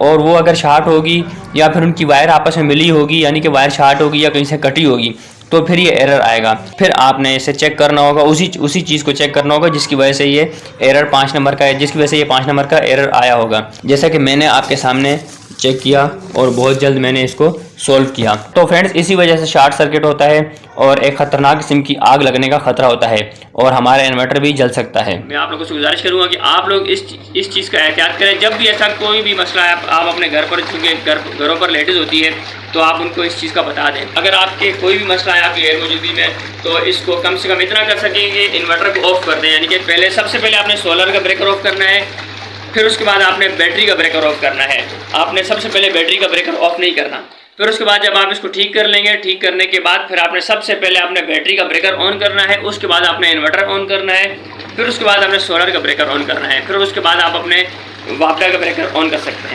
और वो अगर शॉर्ट होगी या फिर उनकी वायर आपस में मिली होगी, यानी कि वायर शॉर्ट होगी या कहीं से कटी होगी, तो फिर ये एरर आएगा। फिर आपने इसे चेक करना होगा, उसी चीज़ को चेक करना होगा जिसकी वजह से ये एरर 5 नंबर का है, जिसकी वजह से ये 5 नंबर का एरर आया होगा। जैसा कि मैंने आपके सामने चेक किया और बहुत जल्द मैंने इसको सोल्व किया। तो फ्रेंड्स, इसी वजह से शॉर्ट सर्किट होता है और एक ख़तरनाक किस्म की आग लगने का खतरा होता है और हमारा इन्वर्टर भी जल सकता है। मैं आप लोगों से गुजारिश करूंगा कि आप लोग इस चीज़ का एहतियात करें। जब भी ऐसा कोई भी मसला है, आप अपने घर पर, चूँकि घरों पर लेडीज़ होती है, तो आप उनको इस चीज़ का बता दें। अगर आपके कोई भी मसला है आपकी गैर मौजूदगी में, तो इसको कम से कम इतना कर सकें कि इन्वर्टर को ऑफ कर दें। यानी कि सबसे पहले आपने सोलर का ब्रेकर ऑफ करना है, फिर उसके बाद आपने बैटरी का ब्रेकर ऑफ करना है। आपने सबसे पहले बैटरी का ब्रेकर ऑफ नहीं करना। फिर उसके बाद जब आप इसको ठीक कर लेंगे, ठीक करने के बाद फिर आपने सबसे पहले आपने बैटरी का ब्रेकर ऑन करना है, उसके बाद आपने इन्वर्टर ऑन करना है, फिर उसके बाद आपने सोलर का ब्रेकर ऑन करना है, फिर उसके बाद आप अपने वापडा का ब्रेकर ऑन कर सकते हैं।